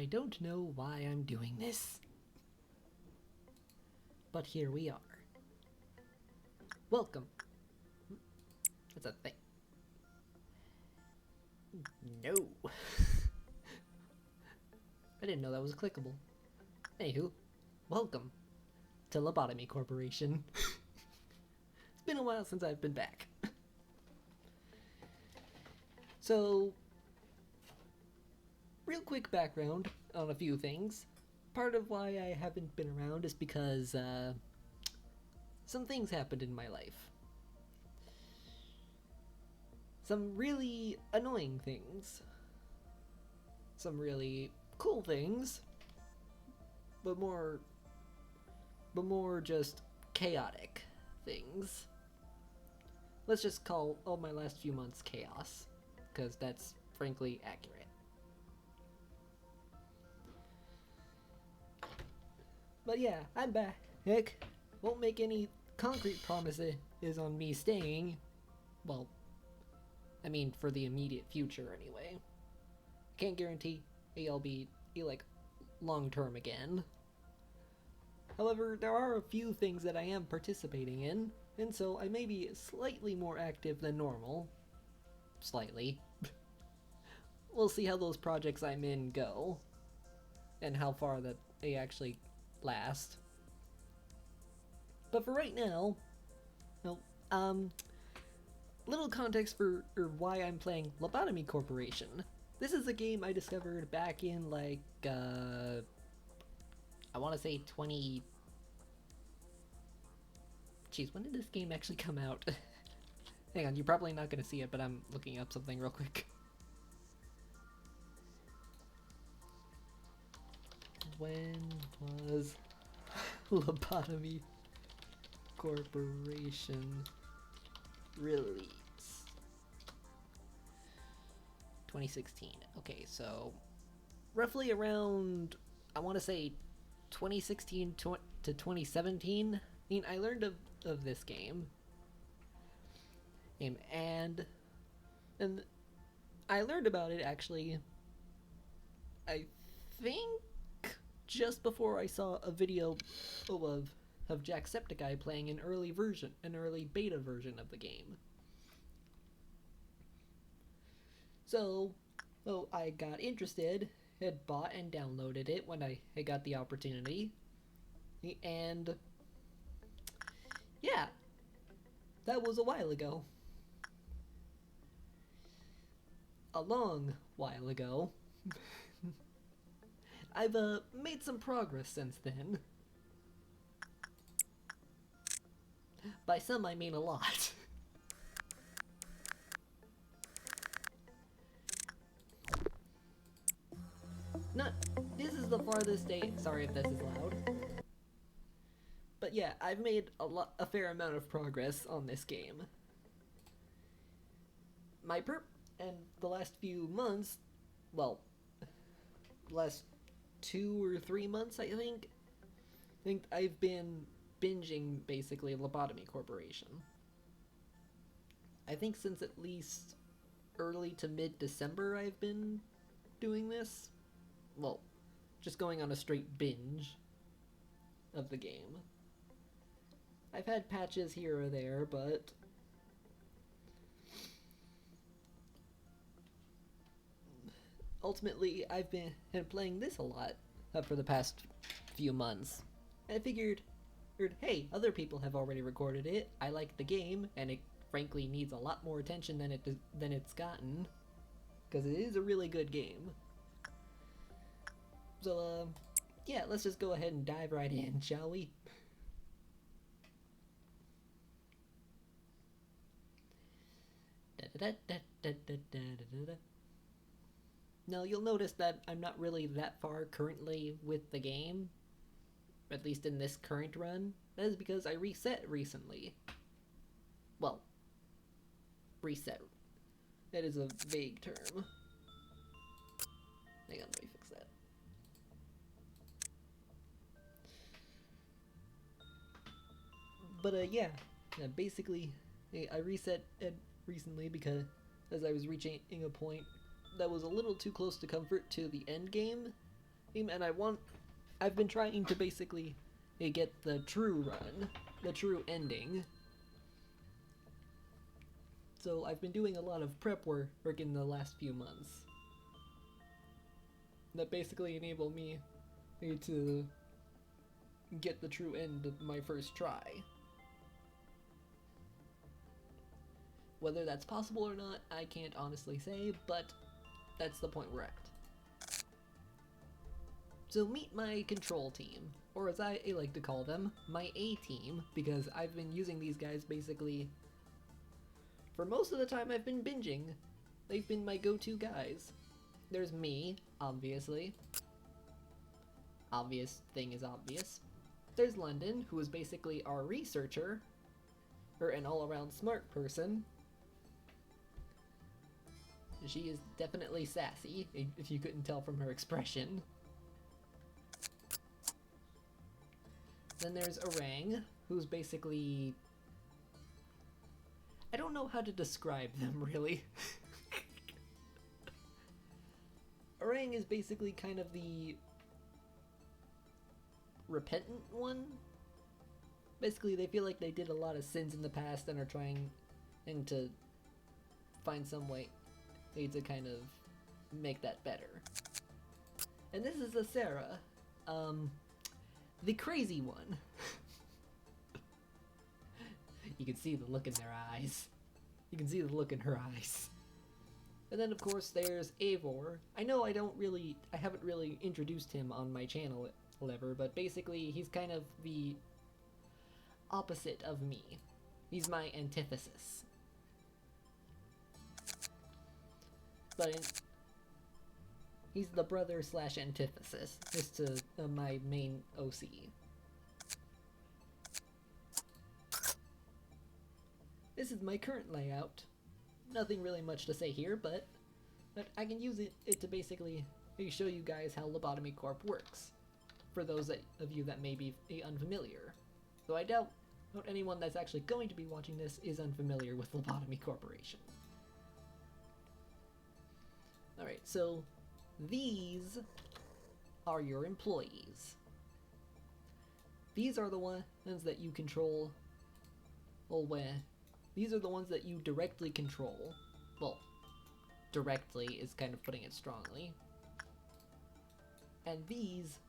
I don't know why I'm doing this. But here we are. Welcome. That's a thing. No. I didn't know that was clickable. Anywho, welcome to Lobotomy Corporation. It's been a while since I've been back. So, real quick background on a few things. Part of why I haven't been around is because some things happened in my life. Some really annoying things. Some really cool things. But more just chaotic things. Let's just call all my last few months chaos, because that's frankly accurate. But yeah, I'm back. Heck, won't make any concrete promises on me staying. Well, I mean for the immediate future anyway. Can't guarantee I'll be like long term again. However, there are a few things that I am participating in, and so I may be slightly more active than normal. Slightly. We'll see how those projects I'm in go, and how far that they actually last. But for right now, little context for why I'm playing Lobotomy Corporation. This is a game I discovered back in like I want to say 20. Jeez, when did this game actually come out? Hang on, you're probably not going to see it, but I'm looking up something real quick. When was Lobotomy Corporation released? 2016. Okay, so roughly around, I want to say 2016 to 2017. I mean, I learned of this game. And I learned about it actually, I think just before I saw a video of Jacksepticeye playing an early beta version of the game. So, I got interested, had bought and downloaded it when I had got the opportunity, and yeah, that was a while ago. A long while ago. I've made some progress since then. By some I mean a lot. This is the farthest day. Sorry if this is loud. But yeah, I've made a fair amount of progress on this game. And the last few months, well, last 2 or 3 months, I think I've been binging basically Lobotomy Corporation. I think since at least early to mid-December I've been doing this. Well, just going on a straight binge of the game. I've had patches here or there, but ultimately I've been playing this a lot for the past few months. And I figured, hey, other people have already recorded it. I like the game, and it frankly needs a lot more attention than it's gotten, because it is a really good game. So, yeah, let's just go ahead and dive right in, shall we? Now, you'll notice that I'm not really that far currently with the game, at least in this current run. That is because I reset recently. Well, reset. That is a vague term. Hang on, let me fix that. But yeah, basically, I reset it recently because as I was reaching a point that was a little too close to comfort to the end game, And I've been trying to basically get the true run, the true ending. So I've been doing a lot of prep work in the last few months. That basically enable me to get the true end of my first try. Whether that's possible or not, I can't honestly say, but that's the point we're at. So meet my control team, or as I like to call them, my A-team, because I've been using these guys basically for most of the time I've been binging. They've been my go-to guys. There's me, obviously. Obvious thing is obvious. There's London, who is basically our researcher, or an all-around smart person. She is definitely sassy, if you couldn't tell from her expression. Then there's Orang, who's basically... I don't know how to describe them, really. Orang is basically kind of the repentant one. Basically, they feel like they did a lot of sins in the past and are trying to find some way to kind of make that better. And this is a Sarah, the crazy one. You can see the look in their eyes. You can see the look in her eyes. And then of course there's Eivor. I know I haven't really introduced him on my channel ever, but basically he's kind of the opposite of me. He's my antithesis. But he's the brother / antithesis, just to my main OC. This is my current layout. Nothing really much to say here, but I can use it to basically show you guys how Lobotomy Corp works, for those of you that may be unfamiliar. Though I doubt anyone that's actually going to be watching this is unfamiliar with Lobotomy Corporation. Alright, so these are your employees. These are the ones that you control. Well, these are the ones that you directly control. Well, directly is kind of putting it strongly. And these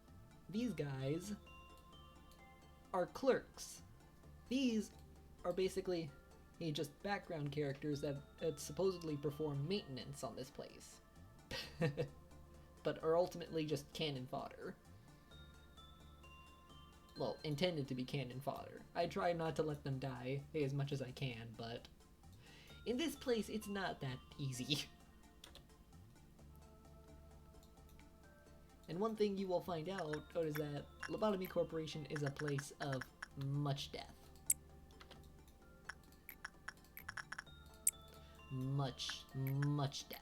guys are clerks. These are basically just background characters that supposedly perform maintenance on this place. But are ultimately just cannon fodder. Well, intended to be cannon fodder. I try not to let them die as much as I can, but in this place it's not that easy. And one thing you will find out is that Lobotomy Corporation is a place of much death. Much death.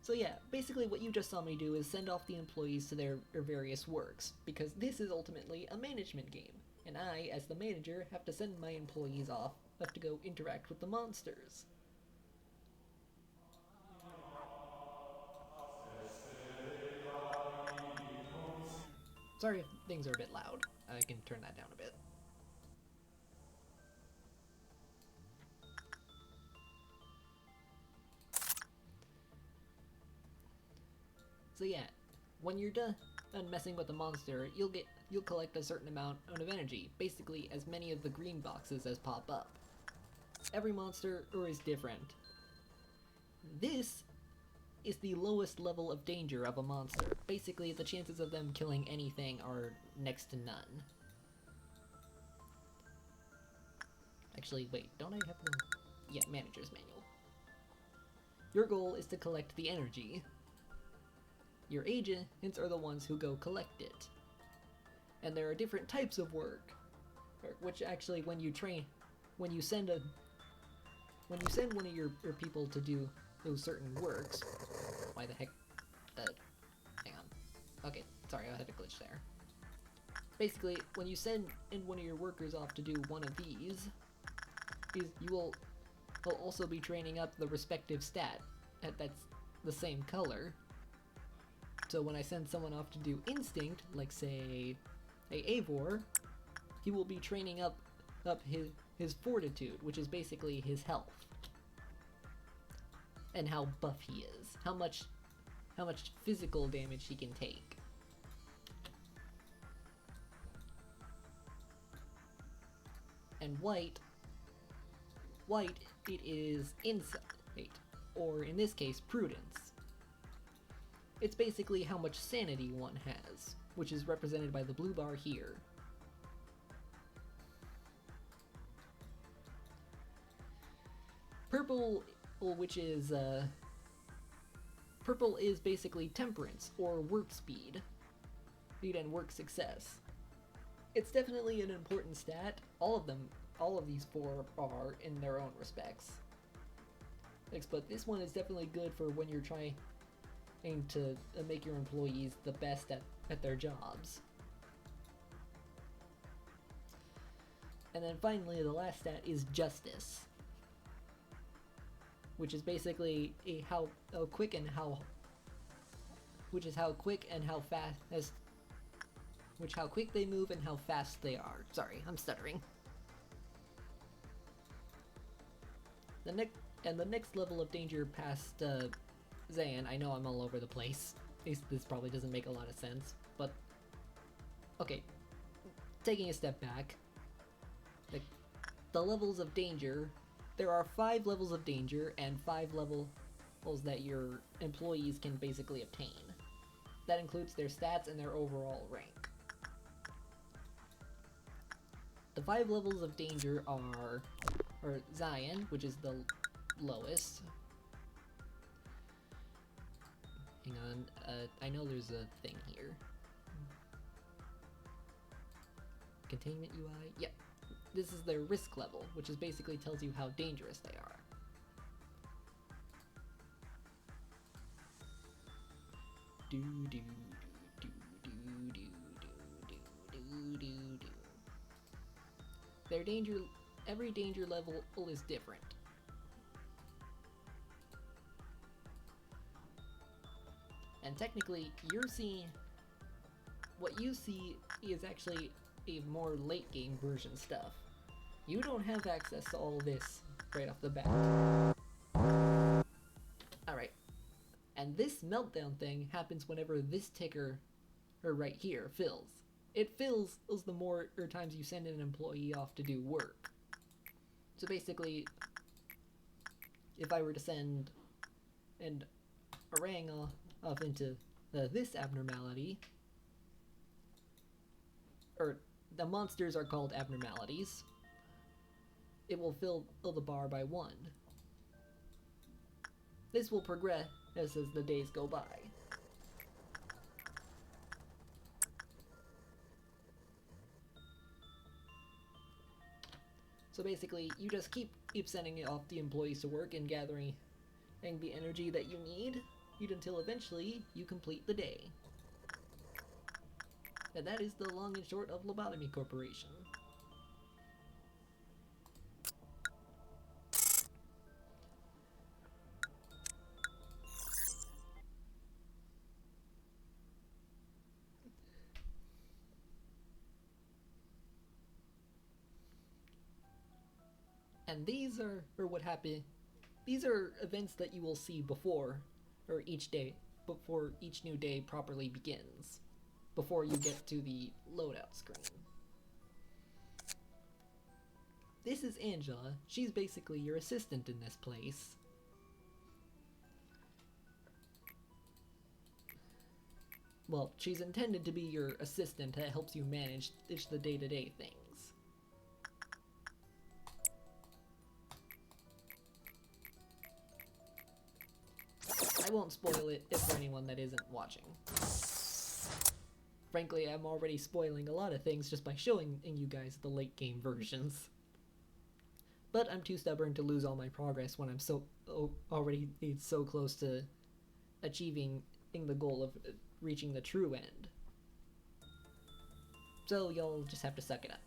So yeah, basically what you just saw me do is send off the employees to their various works, because this is ultimately a management game, and I, as the manager, have to send my employees off, have to go interact with the monsters. Sorry if things are a bit loud. I can turn that down a bit. So yeah, when you're done messing with the monster, you'll collect a certain amount of energy, basically as many of the green boxes as pop up. Every monster is different. This is the lowest level of danger of a monster. Basically, the chances of them killing anything are next to none. Actually, wait, don't I have the... Yeah, Manager's Manual. Your goal is to collect the energy. Your agents are the ones who go collect it. And there are different types of work, which actually when you send one of your people to do those certain works, why the heck, hang on. Okay, sorry, I had a glitch there. Basically, when you send in one of your workers off to do one of these, you will also be training up the respective stat that's the same color. So when I send someone off to do instinct, like say a Eivor, he will be training up his fortitude, which is basically his health. And how buff he is. How much physical damage he can take. And white, it is insight, or in this case, prudence. It's basically how much sanity one has, which is represented by the blue bar here. Purple, which is, purple is basically temperance, or work speed and work success. It's definitely an important stat. All of these four are in their own respects. But this one is definitely good for when you're trying to make your employees the best at their jobs. And then finally, the last stat is justice, which is basically how quick and how they move and how fast they are. Sorry, I'm stuttering. The next level of danger past Zayan, I know I'm all over the place. This probably doesn't make a lot of sense, but okay. Taking a step back, the levels of danger. There are 5 levels of danger and 5 levels that your employees can basically obtain. That includes their stats and their overall rank. The 5 levels of danger are Zayan, which is the lowest. Hang on, I know there's a thing here. Containment UI? Yep. This is their risk level, which is basically tells you how dangerous they are. Their danger, every danger level is different. And technically, what you see is actually a more late game version stuff. You don't have access to all this right off the bat. Alright. And this meltdown thing happens whenever this ticker, or right here, fills. It fills the more times you send an employee off to do work. So basically, if I were to send an orang off into this abnormality, or the monsters are called abnormalities, it will fill the bar by 1. This will progress as the days go by. So basically, you just keep sending off the employees to work and gathering the energy that you need until eventually you complete the day. And that is the long and short of Lobotomy Corporation. And these are events that you will see before each new day properly begins, before you get to the loadout screen. This is Angela. She's basically your assistant in this place. Well, she's intended to be your assistant that helps you manage the day-to-day things. I won't spoil it for anyone that isn't watching. Frankly, I'm already spoiling a lot of things just by showing you guys the late game versions. But I'm too stubborn to lose all my progress when I'm already so close to achieving the goal of reaching the true end. So you'll just have to suck it up.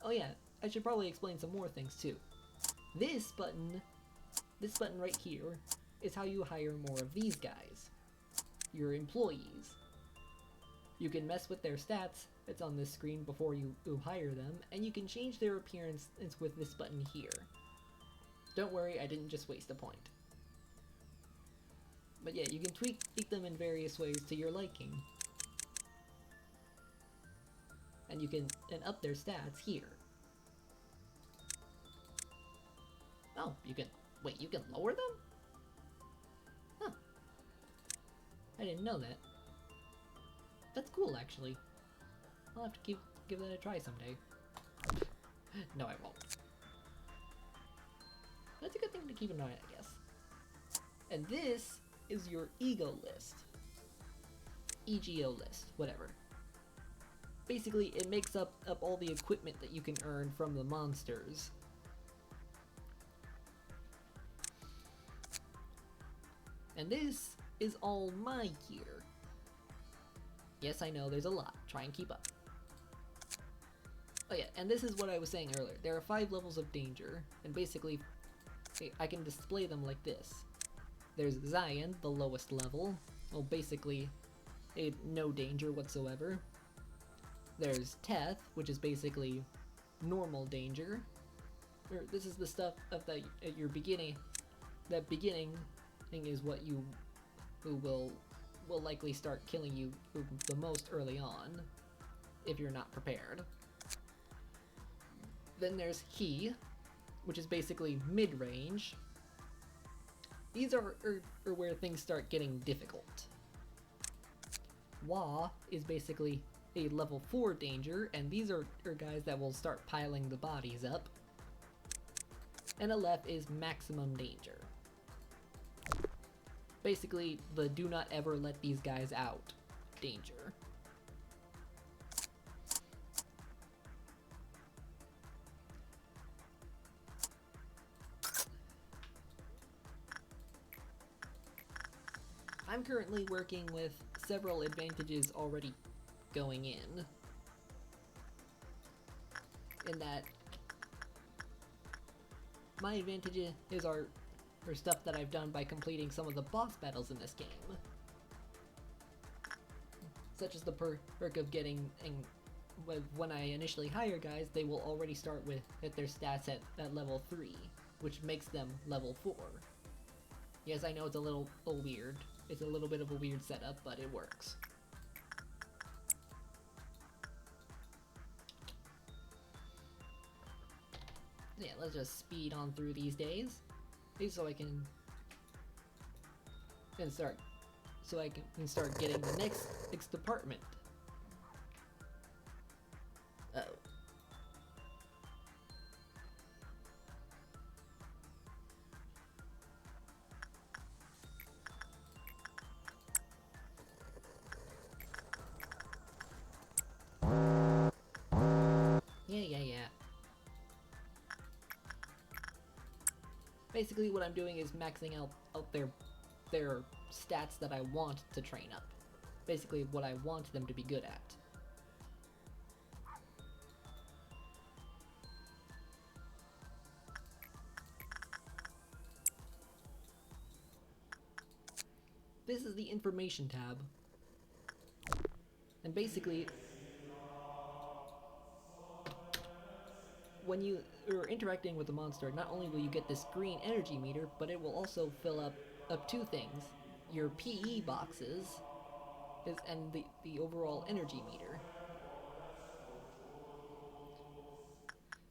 Oh yeah, I should probably explain some more things too. This button this button right here is how you hire more of these guys, your employees. You can mess with their stats, it's on this screen before you hire them, and you can change their appearance with this button here. Don't worry, I didn't just waste a point. But yeah, you can tweak them in various ways to your liking. And you can up their stats here. Oh, you can, wait, you can lower them? Huh. I didn't know that. That's cool, actually. I'll have to give that a try someday. No, I won't. That's a good thing to keep in mind, I guess. And this is your ego list. EGO list, whatever. Basically, it makes up all the equipment that you can earn from the monsters. And this is all my gear. Yes, I know, there's a lot. Try and keep up. Oh yeah, and this is what I was saying earlier. There are 5 levels of danger, and basically, I can display them like this. There's Zion, the lowest level. Well, basically, no danger whatsoever. There's Teth, which is basically normal danger. This is the stuff at your beginning. That beginning thing is what will likely start killing you the most early on, if you're not prepared. Then there's He, which is basically mid-range. These are where things start getting difficult. Wa is basically a level 4 danger, and these are guys that will start piling the bodies up. And Aleph is maximum danger. Basically, the do not ever let these guys out danger. I'm currently working with several advantages already going in that my advantages are stuff that I've done by completing some of the boss battles in this game. Such as the perk of getting, when I initially hire guys, they will already start at their stats at level 3, which makes them level 4. Yes, I know it's a little weird. It's a little bit of a weird setup, but it works. Yeah, let's just speed on through these days. So I can start getting the next department. Uh-oh. Yeah. Basically what I'm doing is maxing out their stats that I want to train up. Basically what I want them to be good at. This is the information tab. And basically, when you are interacting with the monster, not only will you get this green energy meter, but it will also fill up 2 things. Your PE boxes and the overall energy meter.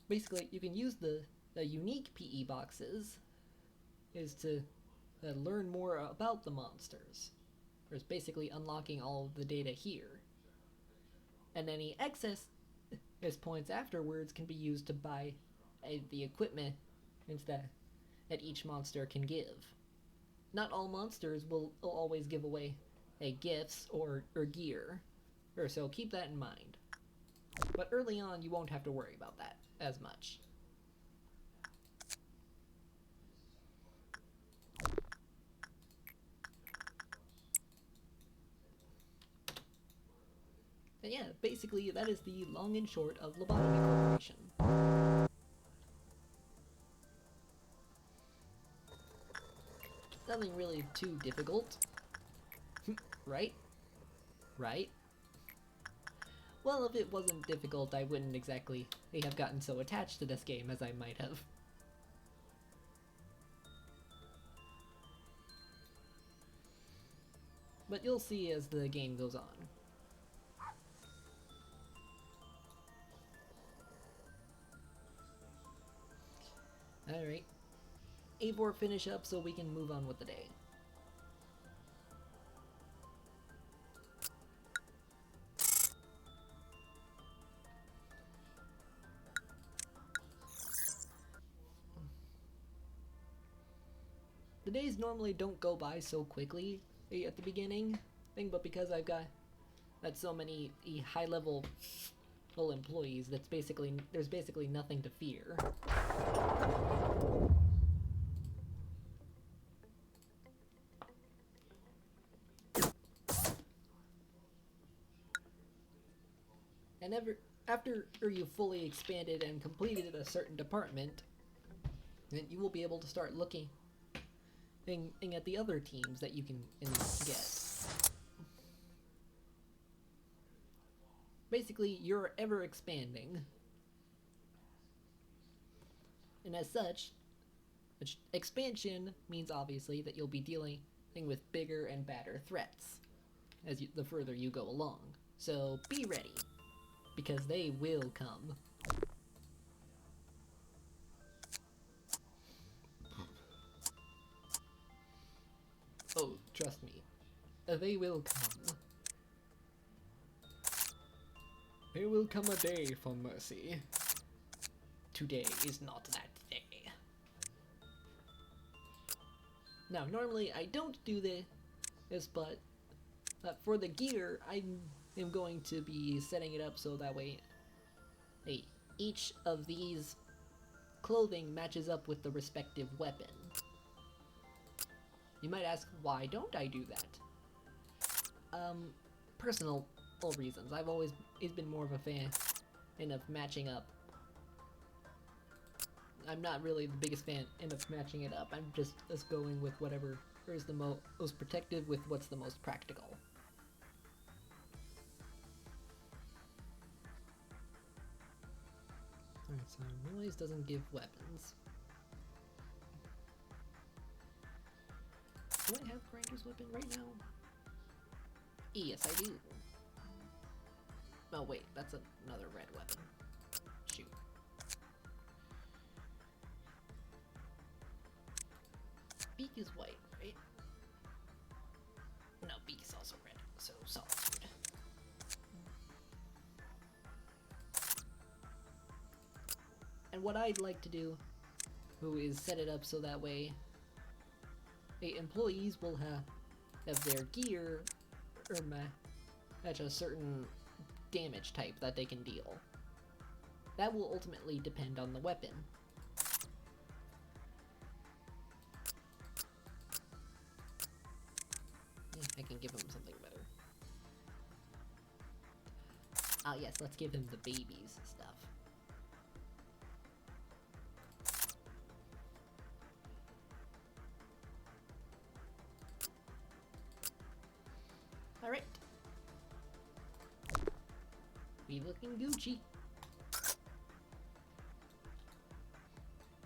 Basically, you can use the unique PE boxes is to learn more about the monsters. It's basically unlocking all of the data here. And any excess points afterwards can be used to buy the equipment that each monster can give. Not all monsters will always give away gifts or gear, so keep that in mind. But early on, you won't have to worry about that as much. And yeah, basically that is the long and short of Lobotomy Corporation. Nothing really too difficult. Right? Right? Well, if it wasn't difficult, I wouldn't exactly have gotten so attached to this game as I might have. But you'll see as the game goes on. Alright. Eivor, finish up so we can move on with the day. The days normally don't go by so quickly at the beginning, but because I've got so many high-level employees, there's basically nothing to fear. And after you've fully expanded and completed a certain department, then you will be able to start looking at the other teams that you can get. Basically, you're ever expanding. And as such, expansion means obviously that you'll be dealing with bigger and badder threats the further you go along. So be ready, because they will come. Oh, trust me, they will come. There will come a day for mercy. Today is not that day. Now, normally I don't do this, but for the gear, I am going to be setting it up so that way each of these clothing matches up with the respective weapon. You might ask, why don't I do that? Personal reasons. I've always been more of a fan of matching up. I'm not really the biggest fan of matching it up. I'm just going with whatever is the most protective with what's the most practical. Alright, so Melee's doesn't give weapons. Do I have Grinder's weapon right now? Yes, I do. Oh wait, that's another red weapon. Shoot. Beak is white, right? No, Beak is also red, so solitude. And what I'd like to do is set it up so that way employees will have their gear match a certain damage type that they can deal. That will ultimately depend on the weapon. I can give him something better. Ah yes, let's give him the babies stuff. Alright. We looking Gucci.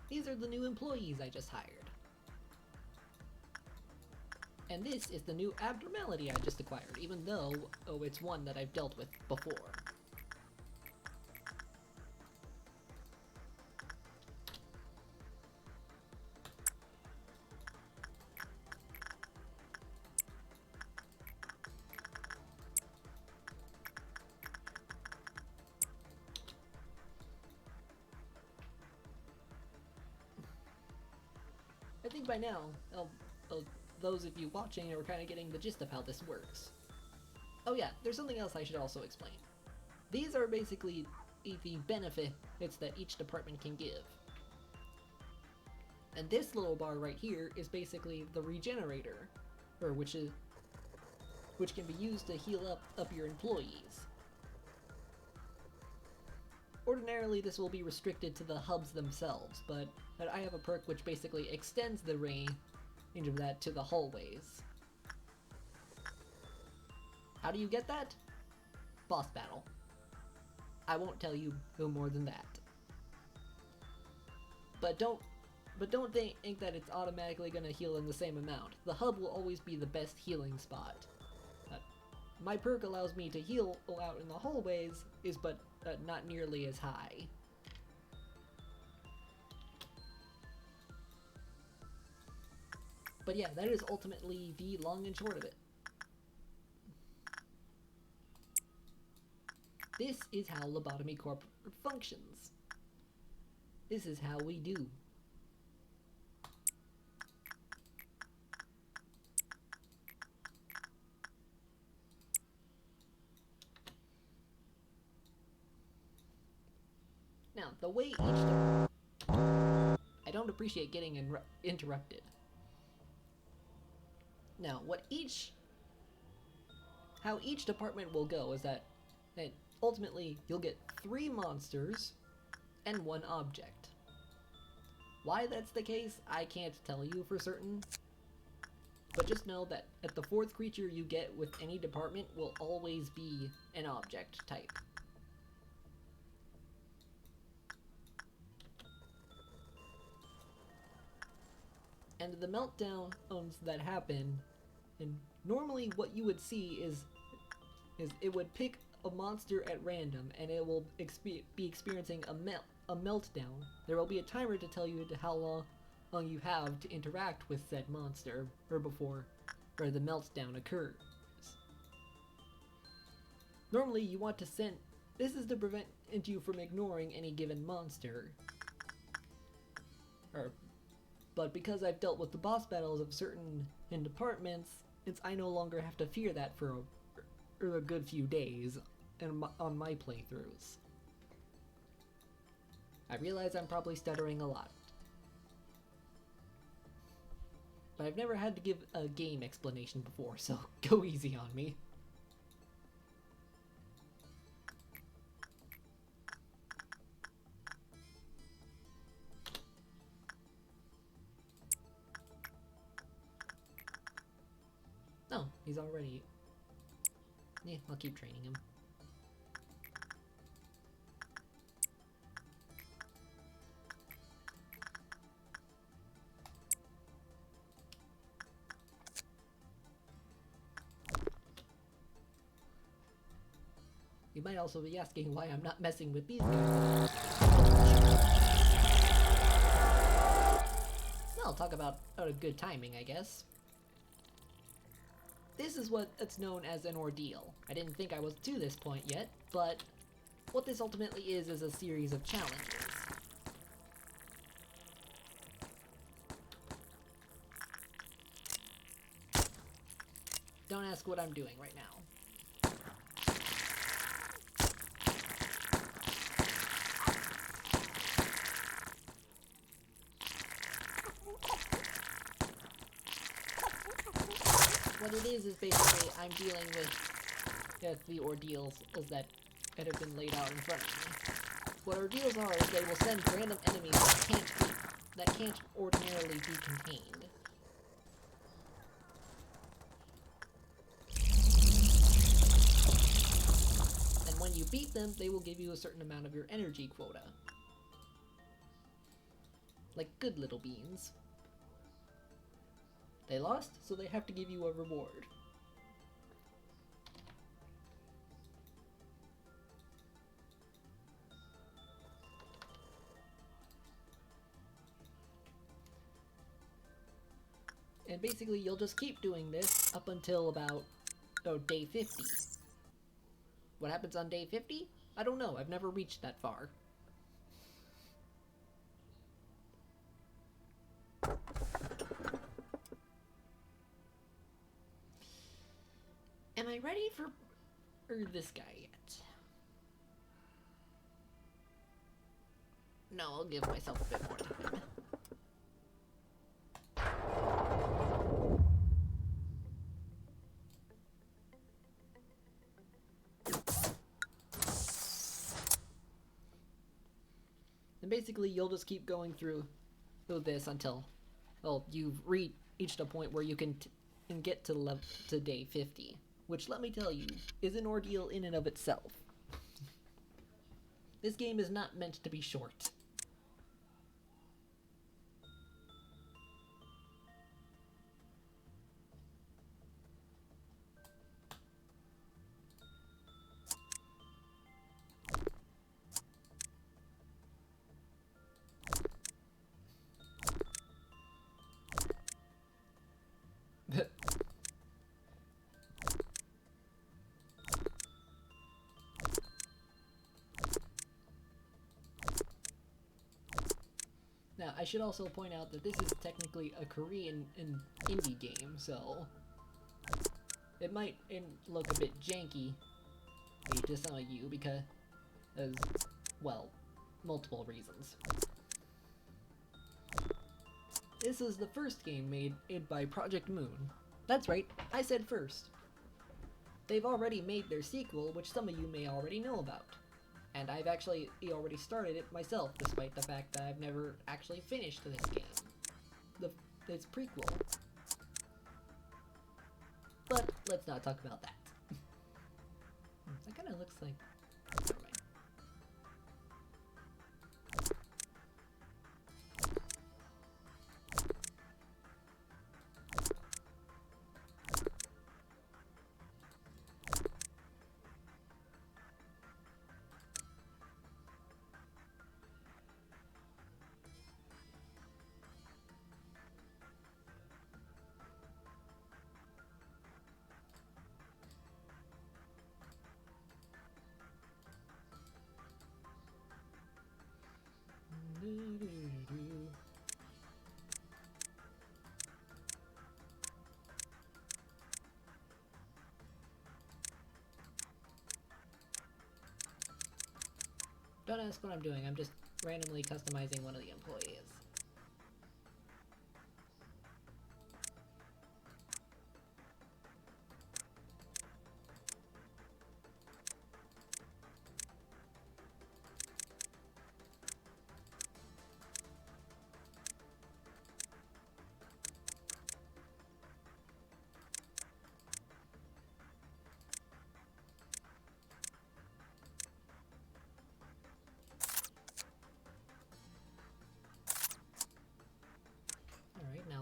These are the new employees I just hired. And this is the new abnormality I just acquired, even though, it's one that I've dealt with before. I think by now, those of you watching are kind of getting the gist of how this works. Oh yeah, there's something else I should also explain. These are basically the benefits that each department can give. And this little bar right here is basically the regenerator, which can be used to heal up your employees. Ordinarily, this will be restricted to the hubs themselves, but I have a perk which basically extends the of that to the hallways. How do you get that? Boss battle. I won't tell you no more than that. But don't think that it's automatically gonna heal in the same amount. The hub will always be the best healing spot. My perk allows me to heal out in the hallways, but not nearly as high. But yeah, that is ultimately the long and short of it. This is how Lobotomy Corp functions. This is how we do. Now, the way each I don't appreciate getting interrupted. Now, how each department will go is that ultimately you'll get 3 monsters and 1 object. Why that's the case, I can't tell you for certain. But just know that at the 4th creature you get with any department will always be an object type. And the meltdowns that happen, and normally what you would see is it would pick a monster at random and it will be experiencing a meltdown. There will be a timer to tell you how long you have to interact with said monster before the meltdown occurs. Normally you want to send this is to prevent you from ignoring any given monster. But because I've dealt with the boss battles of certain departments, I no longer have to fear that for a good few days on my playthroughs. I realize I'm probably stuttering a lot. But I've never had to give a game explanation before, so go easy on me. Oh, he's already... Yeah, I'll keep training him. You might also be asking why I'm not messing with these guys. I'll talk about good timing, I guess. This is what's known as an ordeal. I didn't think I was to this point yet, but what this ultimately is a series of challenges. Don't ask what I'm doing right now. What it is basically I'm dealing with the ordeals that have been laid out in front of me. What ordeals are is they will send random enemies that can't ordinarily be contained. And when you beat them, they will give you a certain amount of your energy quota. Like good little beans. They lost, so they have to give you a reward. And basically, you'll just keep doing this up until about, day 50. What happens on day 50? I don't know, I've never reached that far. Am I ready for this guy yet? No, I'll give myself a bit more time. And basically, you'll just keep going through this until, well, you've reached a point where you can get to day 50, which, let me tell you, is an ordeal in and of itself. This game is not meant to be short. Now, I should also point out that this is technically a Korean indie game, so it might look a bit janky to some of you because, well, multiple reasons. This is the first game made by Project Moon. That's right, I said first. They've already made their sequel, which some of you may already know about. And I've actually already started it myself, despite the fact that I've never actually finished this game. Its prequel. But let's not talk about that. That kind of looks like... Never mind. Don't ask what I'm doing, I'm just randomly customizing one of the employees.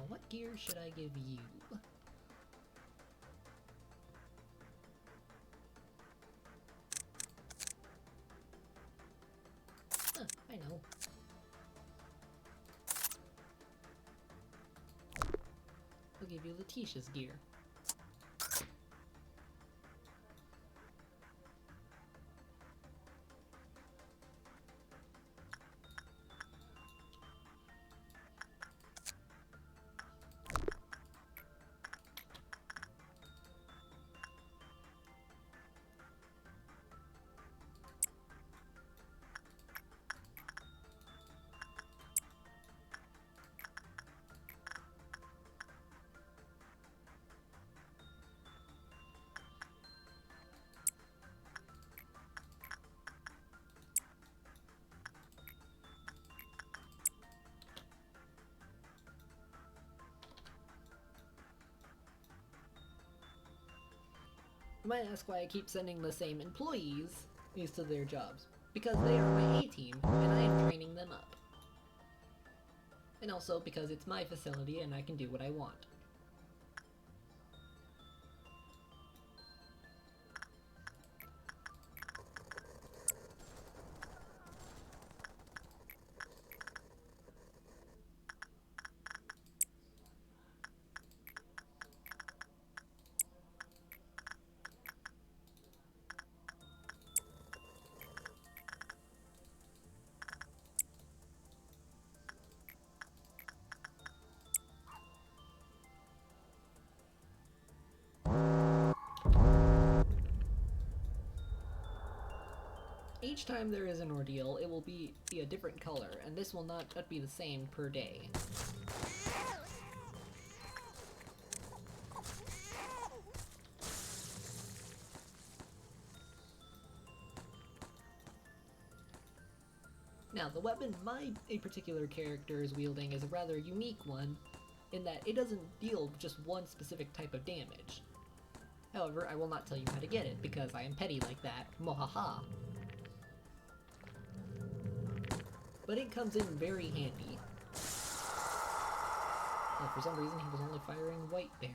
What gear should I give you? Huh, I know. I'll give you Letitia's gear. You might ask why I keep sending the same employees to their jobs. Because they are my A-team, and I am training them up. And also because it's my facility and I can do what I want. Each time there is an ordeal, it will be a different color, and this will not be the same per day. Now, the weapon my particular character is wielding is a rather unique one, in that it doesn't deal just one specific type of damage. However, I will not tell you how to get it, because I am petty like that. Mohaha. But it comes in very handy. And for some reason, he was only firing white there.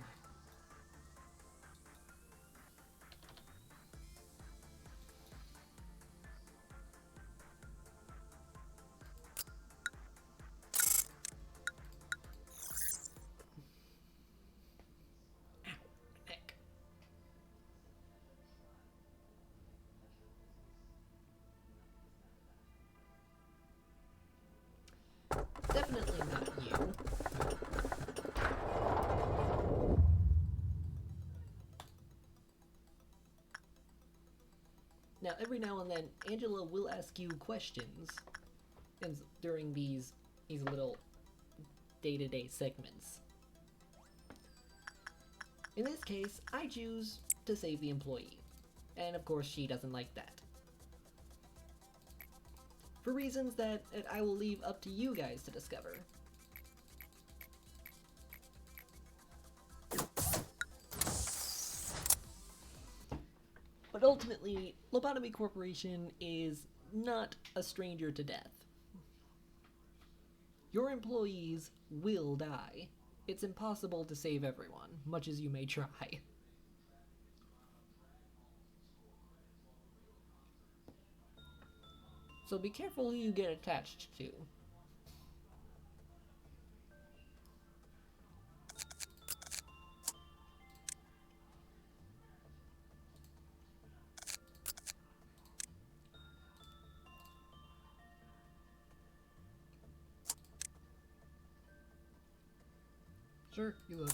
Definitely not you. Now, every now and then, Angela will ask you questions during these little day-to-day segments. In this case, I choose to save the employee. And of course, she doesn't like that. For reasons that I will leave up to you guys to discover. But ultimately, Lobotomy Corporation is not a stranger to death. Your employees will die. It's impossible to save everyone, much as you may try. So be careful who you get attached to. Sure, you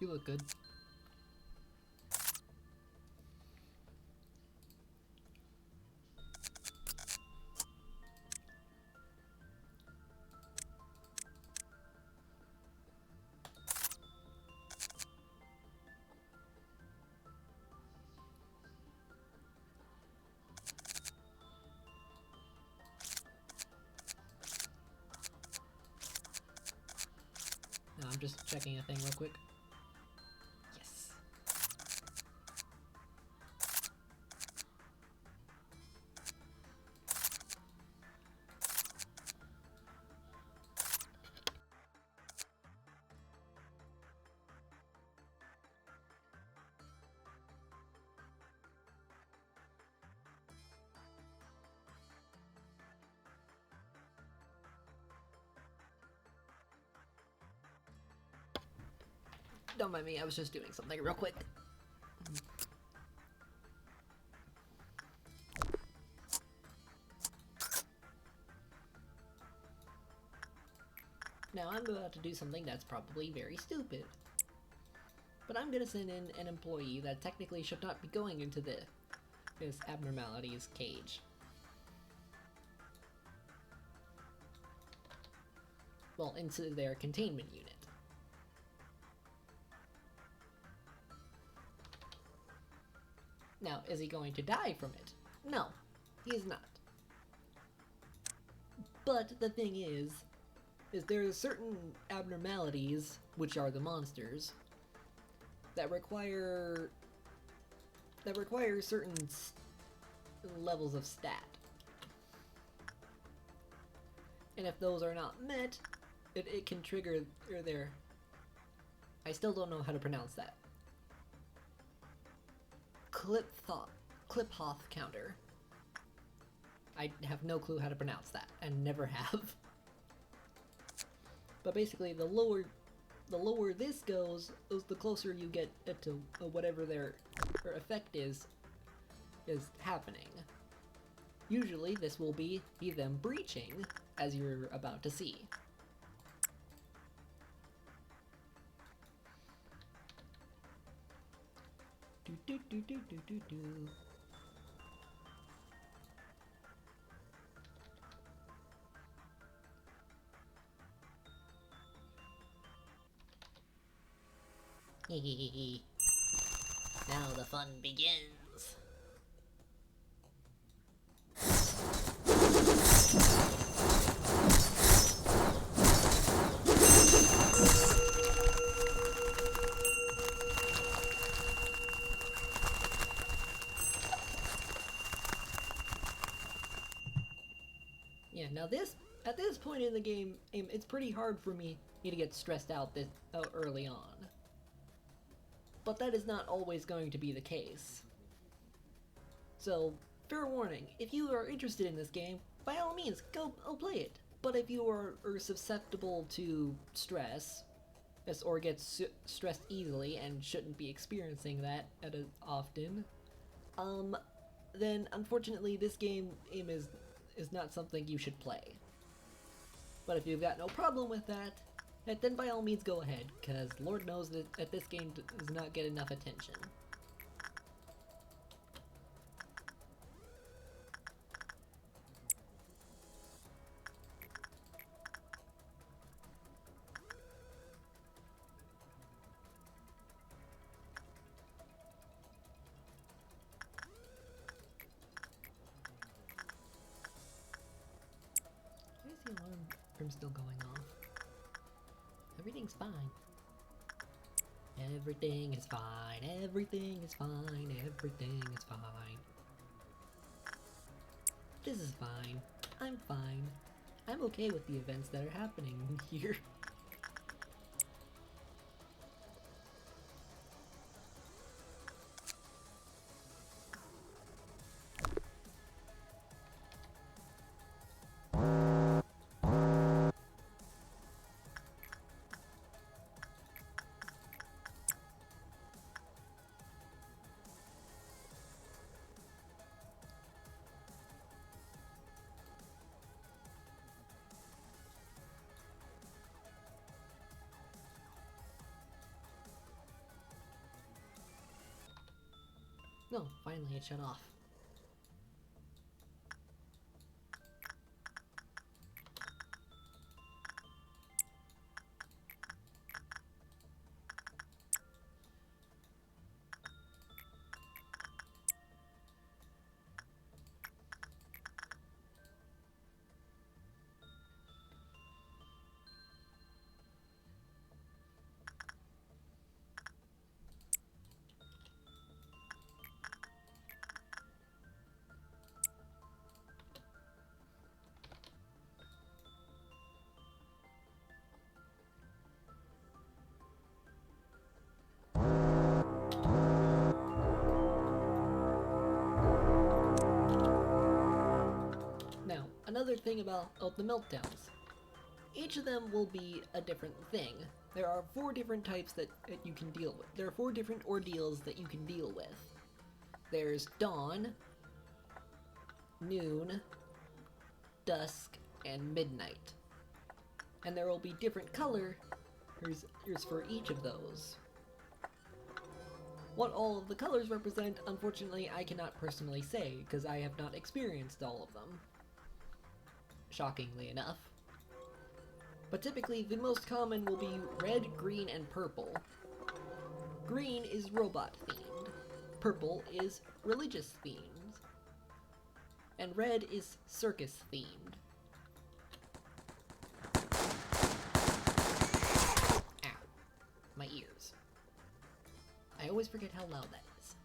look good. No, I'm just checking a thing real quick. Yes. Don't mind me, I was just doing something real quick. Now I'm about to do something that's probably very stupid. But I'm gonna send in an employee that technically should not be going into this abnormalities cage. Well, into their containment unit. Now, is he going to die from it? No, he is not. But the thing is there are certain abnormalities, which are the monsters, that require certain levels of stat. And if those are not met, it can trigger their... I still don't know how to pronounce that. Clip-Hoth counter. I have no clue how to pronounce that, and never have. But basically, the lower this goes, the closer you get to whatever their effect is happening. Usually, this will be them breaching, as you're about to see. Do. Now the fun begins. at this point in the game, it's pretty hard for me to get stressed out this early on. But that is not always going to be the case. So, fair warning, if you are interested in this game, by all means, go play it. But if you are susceptible to stress, or get stressed easily and shouldn't be experiencing that often, then unfortunately this game is not something you should play. But if you've got no problem with that, then by all means go ahead, because Lord knows that this game does not get enough attention. Why is the alarm from still going off? Everything's fine. Everything is fine. Everything is fine. Everything is fine. This is fine. I'm fine. I'm okay with the events that are happening here. No, finally it shut off. Another thing about the meltdowns. Each of them will be a different thing. There are 4 different types that you can deal with. There are 4 different ordeals that you can deal with. There's dawn, noon, dusk, and midnight. And there will be different colors for each of those. What all of the colors represent, unfortunately, I cannot personally say, because I have not experienced all of them. Shockingly enough. But typically, the most common will be red, green, and purple. Green is robot-themed. Purple is religious-themed. And red is circus-themed. Ow. My ears. I always forget how loud that is.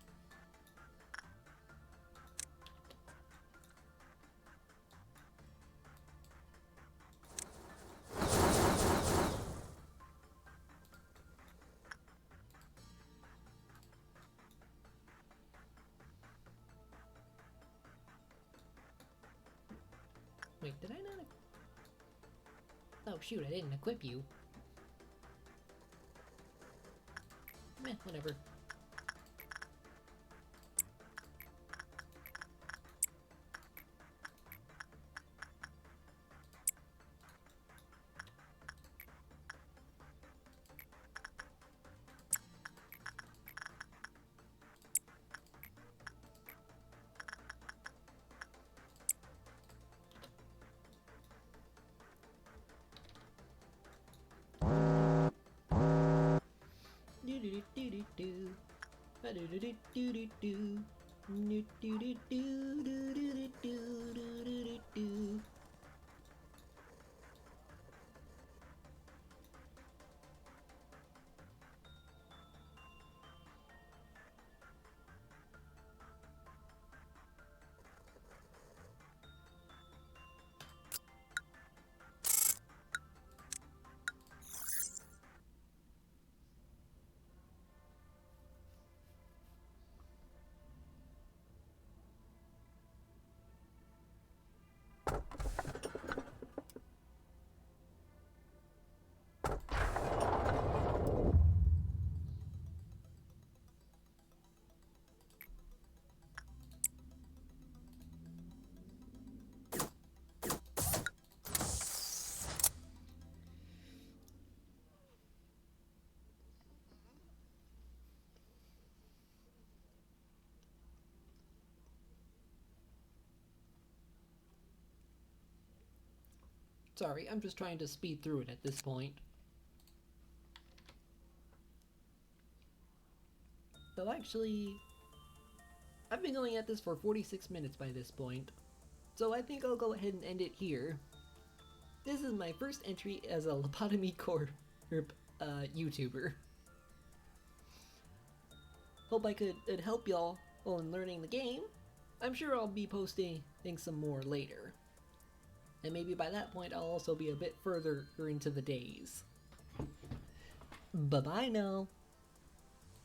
Wait, did I not? Oh shoot, I didn't equip you. Meh, whatever. Sorry, I'm just trying to speed through it at this point. So actually, I've been going at this for 46 minutes by this point, so I think I'll go ahead and end it here. This is my first entry as a Lobotomy Corp YouTuber. Hope I could help y'all in learning the game. I'm sure I'll be posting some more later. And maybe by that point I'll also be a bit further into the days. Bye-bye now.